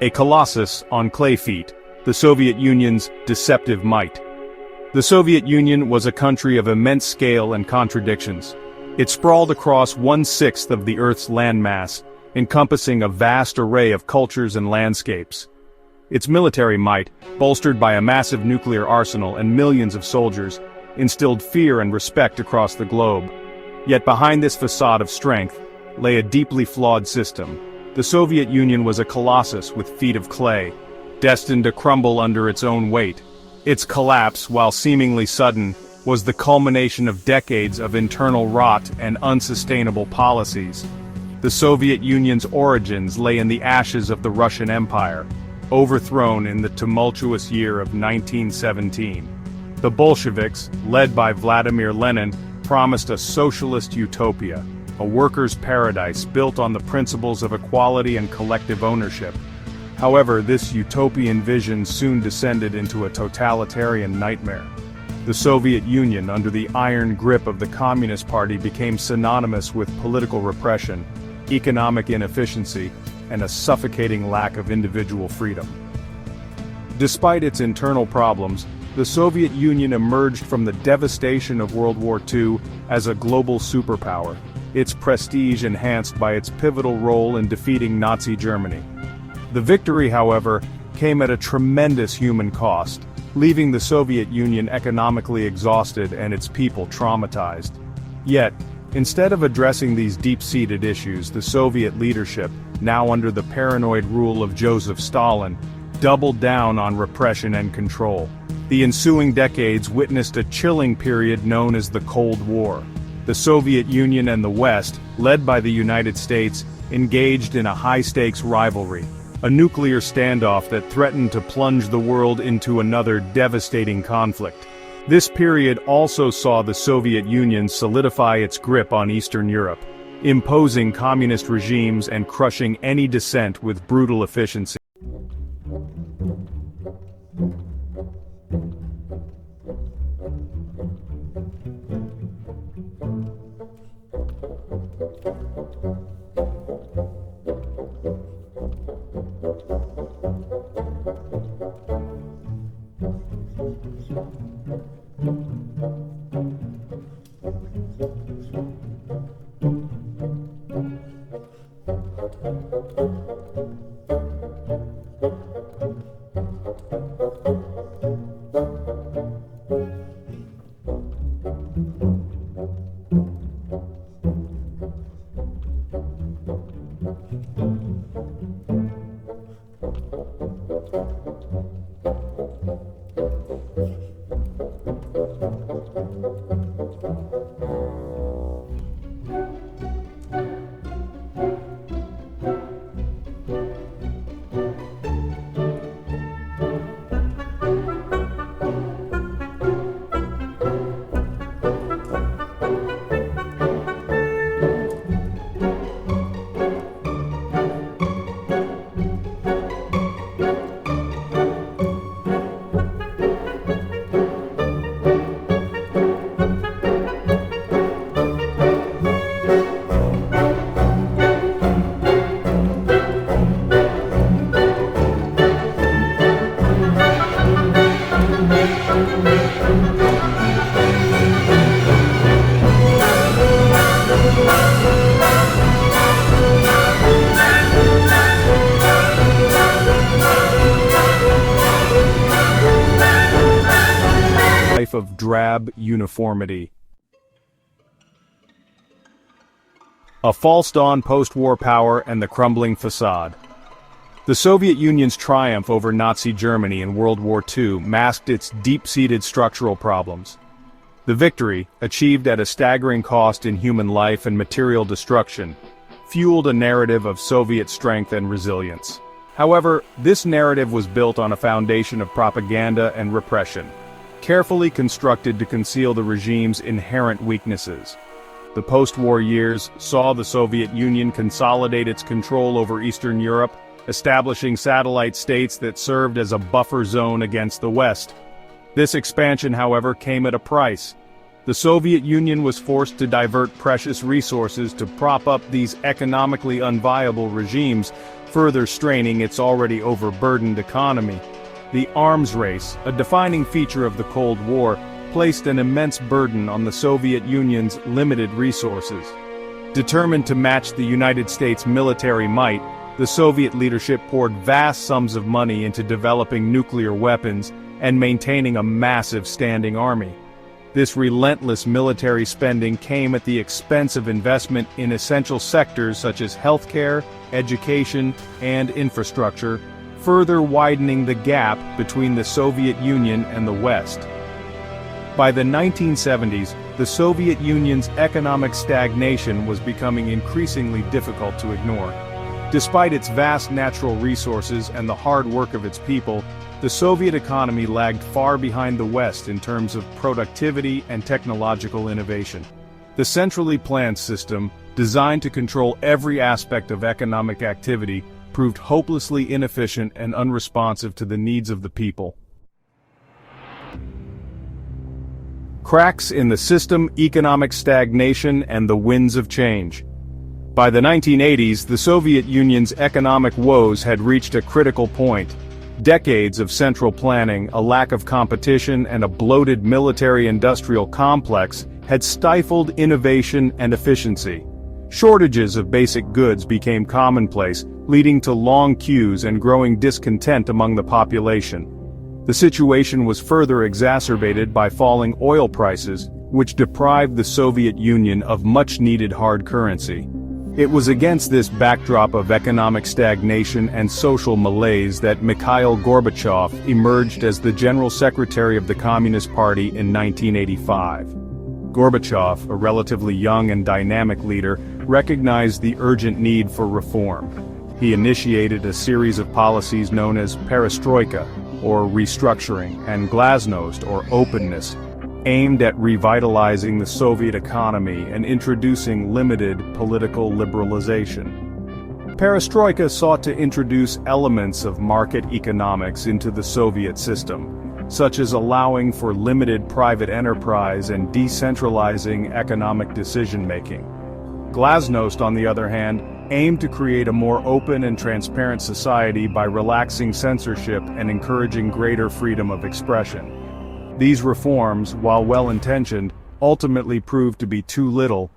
A colossus on clay feet, the Soviet Union's deceptive might. The Soviet Union was a country of immense scale and contradictions. It sprawled across 1/6 of the Earth's landmass, encompassing a vast array of cultures and landscapes. Its military might, bolstered by a massive nuclear arsenal and millions of soldiers, instilled fear and respect across the globe. Yet behind this facade of strength lay a deeply flawed system. The Soviet Union was a colossus with feet of clay, destined to crumble under its own weight. Its collapse, while seemingly sudden, was the culmination of decades of internal rot and unsustainable policies. The Soviet Union's origins lay in the ashes of the Russian Empire, overthrown in the tumultuous year of 1917. The Bolsheviks, led by Vladimir Lenin, promised a socialist utopia, a workers' paradise built on the principles of equality and collective ownership. However, this utopian vision soon descended into a totalitarian nightmare. The Soviet Union, under the iron grip of the Communist Party, became synonymous with political repression, economic inefficiency, and a suffocating lack of individual freedom. Despite its internal problems, the Soviet Union emerged from the devastation of World War II as a global superpower, its prestige enhanced by its pivotal role in defeating Nazi Germany. The victory, however, came at a tremendous human cost, leaving the Soviet Union economically exhausted and its people traumatized. Yet, instead of addressing these deep-seated issues, the Soviet leadership, now under the paranoid rule of Joseph Stalin, doubled down on repression and control. The ensuing decades witnessed a chilling period known as the Cold War. The Soviet Union and the West, led by the United States, engaged in a high-stakes rivalry, a nuclear standoff that threatened to plunge the world into another devastating conflict. This period also saw the Soviet Union solidify its grip on Eastern Europe, imposing communist regimes and crushing any dissent with brutal efficiency. Life of drab uniformity. A false dawn post-war power and the crumbling facade. The Soviet Union's triumph over Nazi Germany in World War II masked its deep-seated structural problems. The victory, achieved at a staggering cost in human life and material destruction, fueled a narrative of Soviet strength and resilience. However, this narrative was built on a foundation of propaganda and repression, carefully constructed to conceal the regime's inherent weaknesses. The post-war years saw the Soviet Union consolidate its control over Eastern Europe, establishing satellite states that served as a buffer zone against the West. This expansion, however, came at a price. The Soviet Union was forced to divert precious resources to prop up these economically unviable regimes, further straining its already overburdened economy. The arms race, a defining feature of the Cold War, placed an immense burden on the Soviet Union's limited resources. Determined to match the United States' military might, the Soviet leadership poured vast sums of money into developing nuclear weapons and maintaining a massive standing army. This relentless military spending came at the expense of investment in essential sectors such as healthcare, education, and infrastructure, further widening the gap between the Soviet Union and the West. By the 1970s, the Soviet Union's economic stagnation was becoming increasingly difficult to ignore. Despite its vast natural resources and the hard work of its people, the Soviet economy lagged far behind the West in terms of productivity and technological innovation. The centrally planned system, designed to control every aspect of economic activity, proved hopelessly inefficient and unresponsive to the needs of the people. Cracks in the system, economic stagnation, and the winds of change. By the 1980s, the Soviet Union's economic woes had reached a critical point. Decades of central planning, a lack of competition, and a bloated military-industrial complex had stifled innovation and efficiency. Shortages of basic goods became commonplace, leading to long queues and growing discontent among the population. The situation was further exacerbated by falling oil prices, which deprived the Soviet Union of much-needed hard currency. It was against this backdrop of economic stagnation and social malaise that Mikhail Gorbachev emerged as the General Secretary of the Communist Party in 1985. Gorbachev, a relatively young and dynamic leader, recognized the urgent need for reform. He initiated a series of policies known as perestroika, or restructuring, and glasnost, or openness, aimed at revitalizing the Soviet economy and introducing limited political liberalization. Perestroika sought to introduce elements of market economics into the Soviet system, such as allowing for limited private enterprise and decentralizing economic decision-making. Glasnost, on the other hand, aimed to create a more open and transparent society by relaxing censorship and encouraging greater freedom of expression. These reforms, while well-intentioned, ultimately proved to be too little,